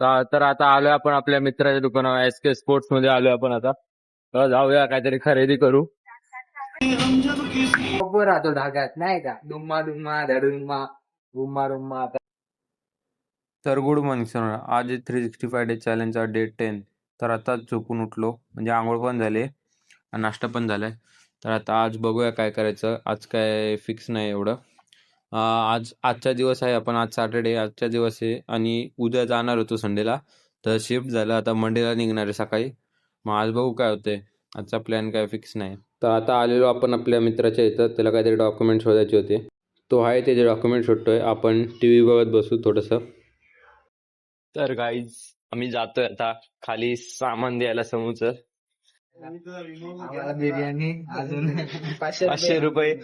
तर आता आलोय आपण आपल्या मित्राच्या दुकानावर SK स्पोर्ट्स मध्ये आलोय आपण आता. तर जाऊया काहीतरी खरेदी करू. उभं राहतो ढागात नाही का, दुम्मा दुम्मा धडुम्मा रुम्मा रुम्मा. आता तर गुड मॉर्निंग सर, आज 365 डे चॅलेंजचा डे 10. तर आता झोपून उठलो, म्हणजे आंघोळ पण झाले आणि नाश्ता पण झालाय. तर आता आज बघूया काय करायचं. आज काय फिक्स नाही एवढं. आजचा दिवस आहे, आपण आज सॅटर्डे आजचा दिवस आहे आणि उद्या जाणार होतो संडेला. तर शिफ्ट झालं, आता मंडेला निघणार आहे सकाळी. मग आज बघू काय होतंय. आजचा प्लॅन काय फिक्स नाही. तर आता आलेलो आपण आपल्या मित्राच्या इथं, त्याला काहीतरी डॉक्युमेंट शोधायचे होते. तो आहे त्याचे डॉक्युमेंट शोधतोय, आपण टी व्ही बघत बसू थोडंसं. तर गाईज आम्ही जातोय आता खाली सामान द्यायला समूचं. आम्हाला बिर्याणी अजून 500 रुपये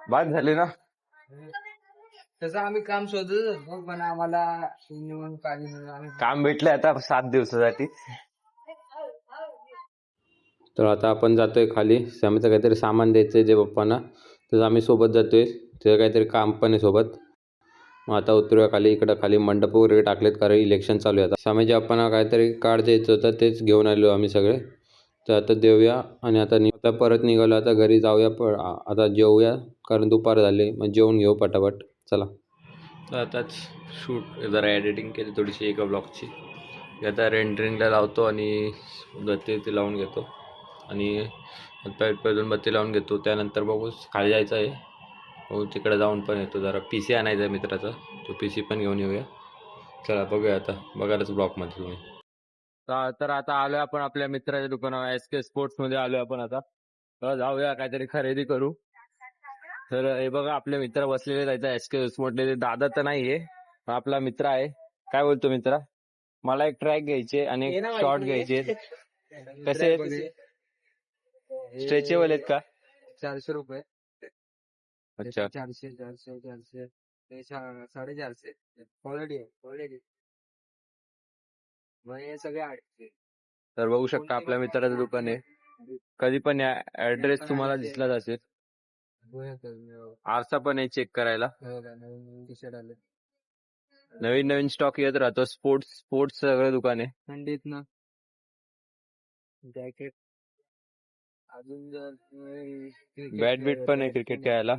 बाद झाले ना. तसं आम्ही काम शोधत होतो, पण आम्हाला निवडून काढली म्हणून आम्ही काम भेटलंय आता 7 दिवसासाठी. तर आता आपण जातोय खाली, आम्हीचं काहीतरी सामान द्यायचंय जे पप्पांना. तर आम्ही सोबत जातोय, त्याचं काहीतरी काम पण आहे सोबत. मग आता उतरूया खाली. इकडं खाली मंडप वगैरे टाकलेत, कारण इलेक्शन चालू आहे आता. स्वामीजी आपण काहीतरी कार्ड द्यायचं होतं, तेच घेऊन आलो आम्ही सगळे. तर आता देऊया आणि आता परत निघालो. आता घरी जाऊया, आता जेवूया कारण दुपार झाले. मग जेवून घेऊ पटापट. चला. तर आताच शूट जरा एडिटिंग केली थोडीशी एका ब्लॉगची. आता रेंडरिंगला लावतो आणि ते लावून घेतो आणि अजून बत्ती लावून घेतो. त्यानंतर बघू खाली जायचं आहे. हो, तिकडे जाऊन पण येतो. जरा PC आणायचा आहे मित्राचा, तो PC पण घेऊन येऊया. चला बघूया, आता बघायलाच ब्लॉगमध्ये तुम्ही. तर आता आलोय आपण आपल्या मित्राच्या दुकानावर SK स्पोर्ट्स मध्ये आलोय आपण आता. तर जाऊया काहीतरी खरेदी करू. तर हे बघा आपले मित्र बसलेले आहेत SK स्पोर्ट्स मध्ये. दादा तर नाहीये, पण आपला मित्र आहे. काय बोलतो मित्रा? मला एक ट्रॅक घ्यायचे आणि एक शॉर्ट घ्यायचे. कसे आहेत? स्ट्रेचेबल आहेत का? 400 रुपये. अच्छा. 400 400 400 450 क्वालिटी आहे क्वालिटी. मग हे सगळे 800. तर बघू शकता आपल्या मित्राचं दुकान आहे. कधी पण या, ऍड्रेस तुम्हाला दिसलाच असेल. आरसा पण आहे चेक करायला. टी शर्ट आले नवीन नवीन स्टॉक येत राहतो. स्पोर्ट्स सगळं दुकान आहे. थंडीत ना जॅकेट. अजून जर बॅट बीट पण आहे क्रिकेट खेळायला.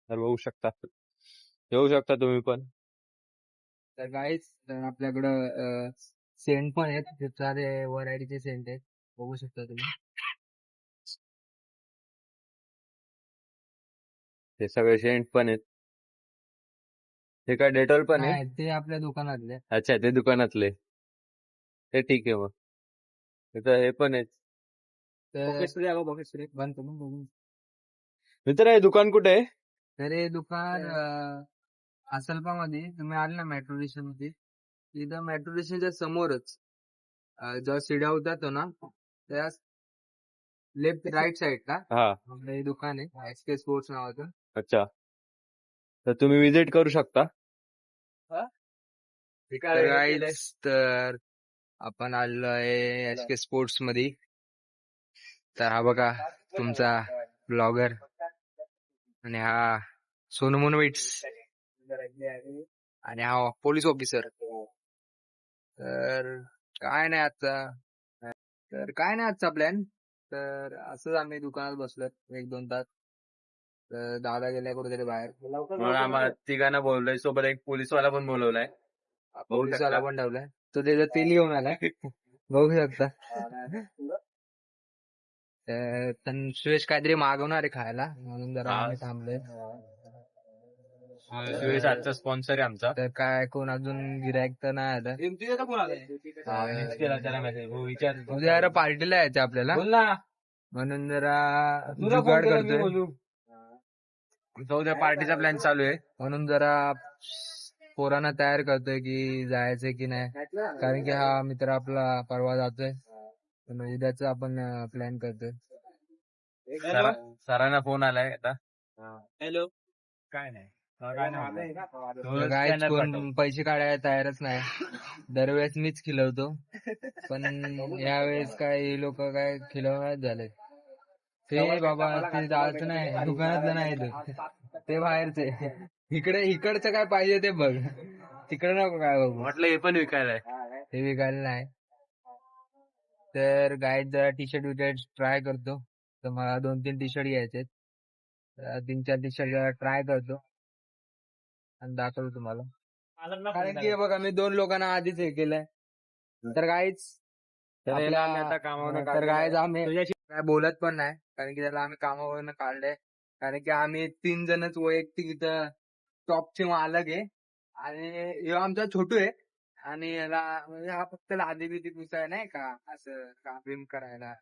तर बघू शकता, येऊ शकता तुम्ही पण. तर गाईच आपल्याकडं सेंट पण आहेत. खूप सारे व्हरायटीचे सेंट आहेत, बघू शकता तुम्ही. हे सगळे सेंट पण आहेत. हे काय डेटॉल पण आहे? नाही, ते आपल्या दुकानातले. अच्छा, ते दुकानातले. ते ठीक आहे. मग तिथं हे पण आहेत. मित्र हे दुकान कुठे आहे? तर हे दुकान आसलपामध्ये तुम्ही आले ना मेट्रो स्टेशन मध्ये, तिथं मेट्रो स्टेशनच्या समोरच जेव्हा सीड्या उतरतो ना, त्या लेफ्ट राईट साईडला हा, आपलं हे दुकान आहे SK स्पोर्ट्स नावाचं. अच्छा. तर तुम्ही विजिट करू शकता. तर guys, तर आपण आलेलो आहे SK स्पोर्ट्स मध्ये. तर हा बघा तुमचा ब्लॉगर आणि हा सोनू मुनविट्स आणि हा पोलीस ऑफिसर. तर काय नाही आजचा प्लॅन. तर असंच आम्ही दुकानात बसलो 1-2 तास. तर दादा गेलाय कुठेतरी बाहेर. मग आम्हाला तिघांना बोलवलंय, सोबत एक पोलीसवाला पण बोलवलाय. पोलिसाला पण ठेवलाय, तो त्याचं तेल घेऊन आलाय, बघू शकता. तर सुयश काहीतरी मागवणार आहे खायला, म्हणून जरा आम्ही थांबलोय. सुयश आजचा स्पॉन्सर आहे आमचा. तर काय कोण अजून गिरायक तर नाही आलं. उद्या जरा पार्टीला यायचं आपल्याला, म्हणून जरा जुगाड करतोय. उद्या पार्टीचा प्लॅन चालू आहे, म्हणून जरा पोरांना तयार करतोय की जायचंय की नाही, कारण की हा मित्र आपला परवा जातोय. उद्याच आपण प्लॅन करतोय. सरांना फोन आलाय आता. हॅलो. काय नाही, काय कोण पैसे काढायला तयारच नाही. दरवेळेस मीच खिलवतो, पण यावेळेस काय लोक काय खिलवणार झाले. ते बाबा ते जायचं नाही, दुकानातलं नाही ते बाहेरचे. इकडचं काय पाहिजे ते बघ, तिकडे नको काय बघू. म्हटलं हे पण विकायला आहे. ते विकायला नाही. तर गाईत जरा टी शर्ट विकट ट्राय करतो. तर मला 2-3 टी शर्ट घ्यायचे, 3-4 टी शर्ट जरा ट्राय करतो आणि दाखवतो तुम्हाला. कारण की हे बघा मी 2 लोकांना आधीच हे केलंय. तर गाईच आता कामावरून तर गाईज आम्ही काय बोलत पण नाही, कारण की त्याला आम्ही कामावरून काढलंय. कारण की आम्ही 3 जणच वैयक्तिक इथं टॉपचे मालक आहे. आणि ह्यो आमचा छोटू आहे. आणि याला म्हणजे हा फक्त लादी बिदी पुसाय नाही का, असं काम बिम करायला.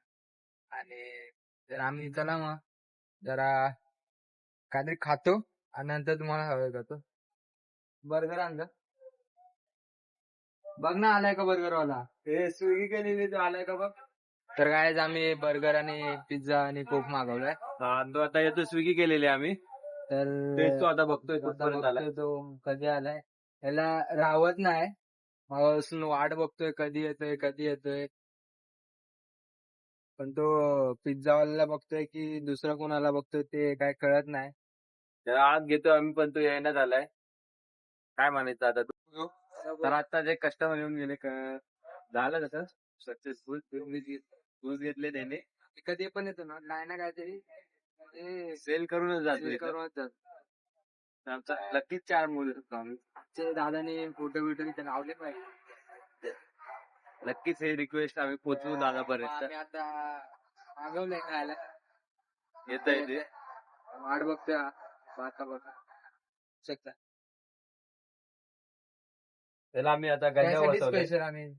आणि तर आम्ही चला मग जरा काहीतरी खातो आणि नंतर तुम्हाला हवं करतो. बर्गर आणलं बघ ना, आलाय का बर्गर वाला. हे स्विगी केलेली तो आलाय का बघ. तर काय आम्ही बर्गर आणि पिझ्झा आणि कोक मागवलाय. तो आता येतो, स्विगी केलेली आम्ही. तर तेच तो आता बघतोय आता कुठपर्यंत आलाय. बघतोय तो कधी आलाय. त्याला राहत नाही, मगापासून वाट बघतोय कधी येतोय. पण तो पिझ्झा वाल्याला बघतोय की दुसरा कोणाला बघतोय ते काय कळत नाही. त्याला आत घेतो आम्ही, पण तो यायला झालाय. काय म्हणायचं आता तू. तर आता जे कस्टमर येऊन गेले, झालं कसं सक्सेसफुल. शूज घेतले त्याने. कधी पण येतो ना, नाही ना काहीतरी सेल करूनच जातो. करूनच जातो. आमचा नक्कीच 4 मुलं आम्ही. आमच्या दादाने फोटो बिटो तिथे लावले पाहिजे. नक्कीच हे रिक्वेस्ट आम्ही पोहोचवू दादापर्यंत. आम्ही आता मागवलंय खायला. येत आहे ते. वाट बघतोय आता बघा शकता. त्याला आम्ही आता गंड्या बसवलंय. स्पेशल आम्ही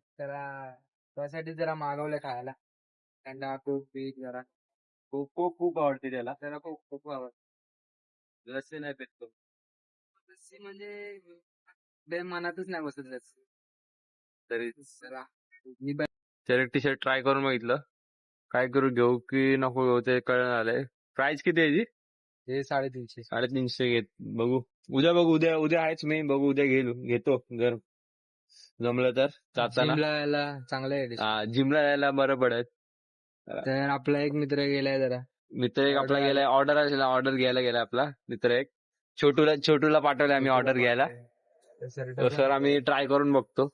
त्यासाठी जरा मागवलं खायला. थंडा कोक पीक जरा. खूप आवडते त्याला. त्याला खूप आवडतं. लस्सी नाही पेटतो. लस्सी म्हणजे मनातच नाही बसत लस्सी. तरी मी टी शर्ट ट्राय करून बघितलं. काय करू, घेऊ की नको घेऊ ते कळण आलंय. प्राइस किती आहे याची? हे 350. 350 घेत. बघू उद्या आहेच मी. बघू उद्या घेतो जर जमलं तर जाताना. जिमला यायला चांगलं आहे. जिमला यायला बरं पडेल. तर आपला एक मित्र गेलाय जरा. मित्र एक आपला गेलाय ऑर्डर घ्यायला गेलाय आपला मित्र एक. छोटूला पाठवलाय आम्ही ऑर्डर घ्यायला. सर आम्ही ट्राय करून बघतो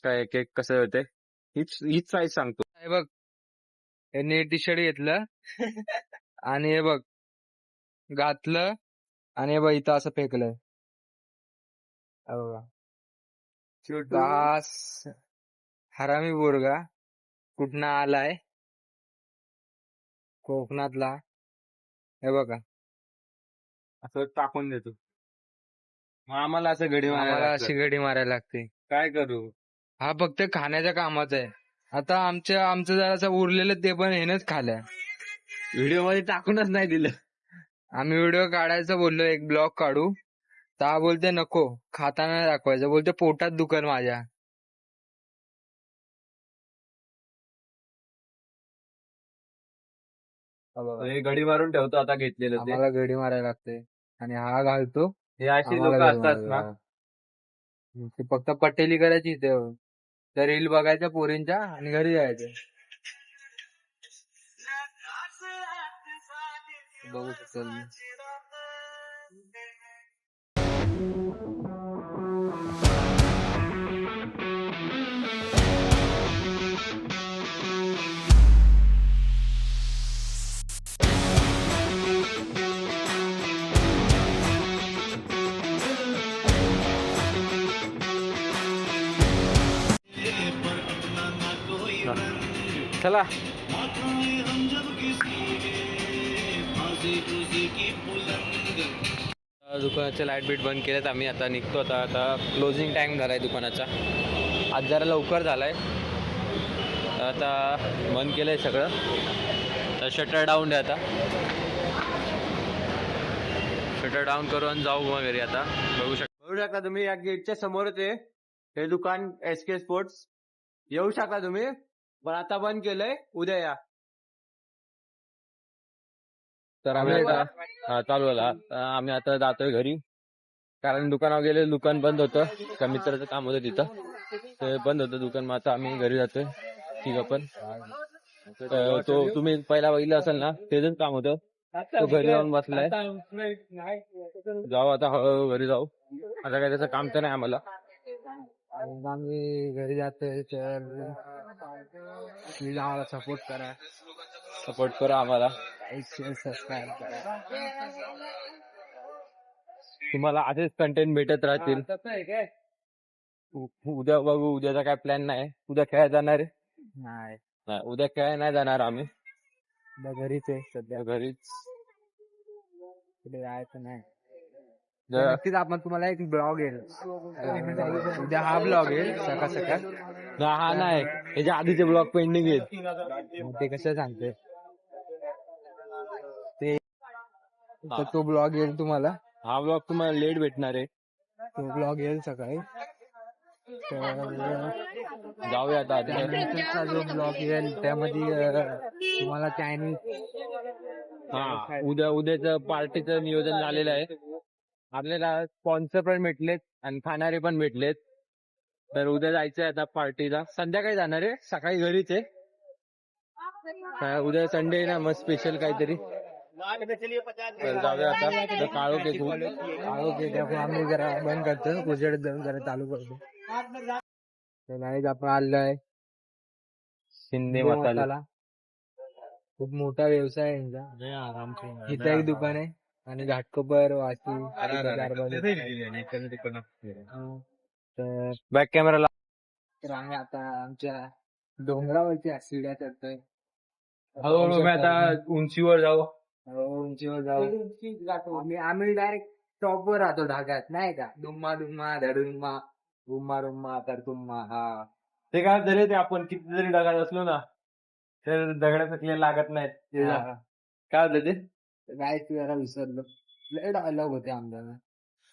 काय केक कसं होते. हीच साईज सांगतो. हे बघ, यांनी टी शर्ट घेतलं आणि हे बघ घातलं आणि हे बघ इथं असं फेकलंय. दास हरामी बोरगा कुठनं आलाय, कोकणातला. हे बघा असं टाकून देतो. मग आम्हाला असं घडी आम्हाला मारायला अशी घडी मारायला लागते. काय करू. हा फक्त खाण्याच्या कामाचा आहे. आता आमचं जरासं उरलेलं ते पण हेनच खाल्लं. व्हिडिओ मध्ये टाकूनच नाही दिलं. आम्ही व्हिडिओ काढायचं बोललो, एक ब्लॉग काढू, तर हा बोलते नको, खाताना दाखवायचं. बोलते पोटात दुखल माझ्या. हे घडी मारून ठेवतो आता घेतलेलं ते. आम्हाला घडी मारायला लागते आणि हा घालतो. हे अशी लोक आम्हाला घडी असतात ना. मारायला. ते फक्त पटेली करायची इथे. तर रील बघायच्या पोरींच्या आणि घरी जायचं. बघू शकतो. चला दुकानाचे लाईट बीट बंद केलेत आम्ही. आता निघतो. आता क्लोजिंग टाइम झालाय दुकानाचा. आज जरा लवकर झालाय. आता बंद केलंय सगळं. तर शटर डाऊन आहे. आता शटर डाऊन करून जाऊ मग घरी. आता बघू शकता तुम्ही या गेटच्या समोरच आहे हे दुकान SK स्पोर्ट्स. येऊ शकता तुम्ही, पण आता बंद केलंय. उद्या या. तर आम्ही आता चालू झाला. आम्ही आता जातोय घरी, कारण दुकानावर गेले दुकान बंद होतं. त्या मित्राचं काम होतं तिथं, ते बंद होतं दुकान. मग आता आम्ही घरी जातोय. ठीक आपण तो तुम्ही पहिला बघितलं असेल ना, तेच काम होतं. तो घरी जाऊन बसलाय. जाऊ आता हळूहळू घरी जाऊ. आता काय त्याचं काम तर नाही आम्हाला. आम्ही घरी जातोय तर प्लीज आम्हाला सपोर्ट करा. सपोर्ट करा आम्हाला. सबस्क्राईब करा. तुम्हाला असेच कंटेंट भेटत राहतील. उद्या बघू, उद्याचा काय प्लॅन नाही. उद्या खेळायला जाणार आहे? नाही, नाही, उद्या खेळायला नाही जाणार आम्ही. घरीच आहे सध्या. घरीच. कुठे जायचं नाही. जर- नक्कीच आपण तुम्हाला एक ब्लॉग येईल. उद्या हा ब्लॉग येईल सकाळ सकाळ. हा नाही, याच्या आधीचे ब्लॉग पेंडिंग आहेत. ते कसं सांगते ते, तर तो ब्लॉग येईल तुम्हाला. हा ब्लॉग तुम्हाला लेट भेटणार आहे. तो ब्लॉग येईल सकाळी. जाऊया आता आधी. त्यानंतरचा जो ब्लॉग येईल त्यामध्ये तुम्हाला चायनीज. हा, उद्याचं पार्टीचं नियोजन झालेलं आहे. आपल्याला स्पॉन्सर पण भेटलेत आणि खाणारे पण भेटलेत. तर उद्या जायचंय आता पार्टीला. संध्याकाळी जाणार आहे, सकाळी घरीच आहे. उद्या संडे आहे ना, मग स्पेशल काहीतरी. तर जाऊया आता. काळोख आहे खूप. काळोख आहे त्यामुळे आम्ही जरा बंद करतो. उजेड जाऊन जरा चालू करतो. तर नाही आपण आलोय शिंदे मसाला. मसाला. खूप मोठा व्यवसाय आहे यांचा. इथं एक दुकान आहे आणि घाटकोपर वाशी तर बॅक कॅमेराला. तर आम्ही आता आमच्या डोंगरावरच्या सिड्या चढतोय. हळूहळू मी आता उंचीवर जाऊ. उंचीवर जाऊ. आम्ही डायरेक्ट टॉपवर राहतो ढागात नाही का. दुम्मा दुम्मा धडुम्मा रुम्मा रुम्मा तर तुम्हा. हा ते काय तरी, ते आपण किती जरी ढगात असलो ना, तर दगडात लागत नाहीत. काय होतं ते? काय तू जरा विसरलो. लय डायलॉग होते आमच्याला.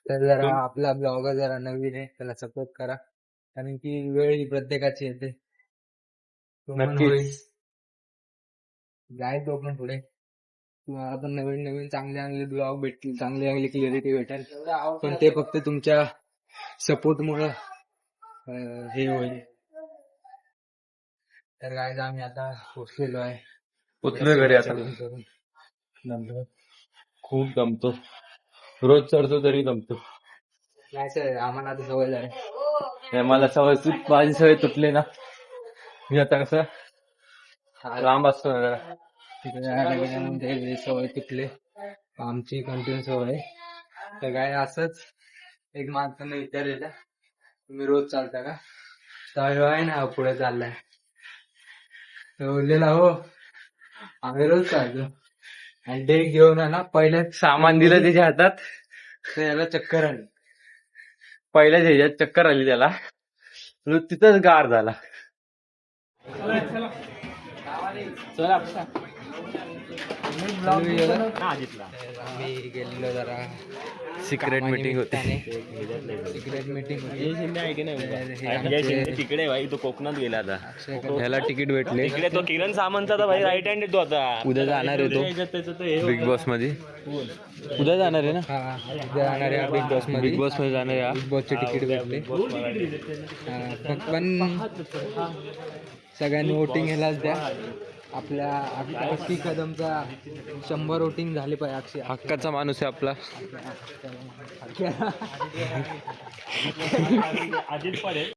तर जरा आपला ब्लॉग जरा नवीन आहे, त्याला सपोर्ट करा. कारण की वेळ ही प्रत्येकाची येते. तो पण नक्कीच. होईल. जाय तो पण पुढे. तुम्हाला पण नवीन नवीन चांगले चांगले ब्लॉग भेटतील, चांगली चांगली क्लिअरिटी भेटेल. पण ते फक्त तुमच्या सपोर्ट मुळे हे होईल. तर काय आम्ही आता पोचलेलो आहे. पोचलोय घरी आता. खूप दमतो. रोज चढतो तरी दमतो. नाही सर, आम्हाला आता सवय झाली. मला माझी सवय तुटली ना. मी आता कसं लांब असतो ना जरा. तिकडे सवय तुटली. आमची कंटिन्यू सवय. तर काय असंच एक माणसानं विचारलेलं, तुम्ही रोज चालता का? तर आहे ना पुढे चाललाय. तर बोललेला हो आम्ही रोज चालतो. आणि डेक घेऊन ना पहिल्या सामान दिलं त्याच्या हातात. तर याला चक्कर आली. पहिल्याच ह्याच्यात चक्कर आली त्याला. तिथंच गार झाला. चला आम्ही गेलेलो जरा सिक्रेट मीटिंग होती. सिक्रेट मीटिंग तिकडे भाई तो कोकणात गेला आता. ह्याला तिकीट भेटले. तिकडे तो किरण सामंतचा भाई राईट हँड येतो आता. उद्या जाणार आहे तो बिग बॉस मध्ये. उद्या जाणार आहे ना. जाणार आहे बिग बॉस मध्ये. बिग बॉस मध्ये जाणार आहे. बिग बॉसचे तिकीट भेटले. पण सगळ्यांनी वोटिंग ह्यालाच द्या. आपल्या अक्षय कदमचा 100 वोटिंग झाले पाहिजे. हक्काचा माणूस आहे आपला. अजित पवार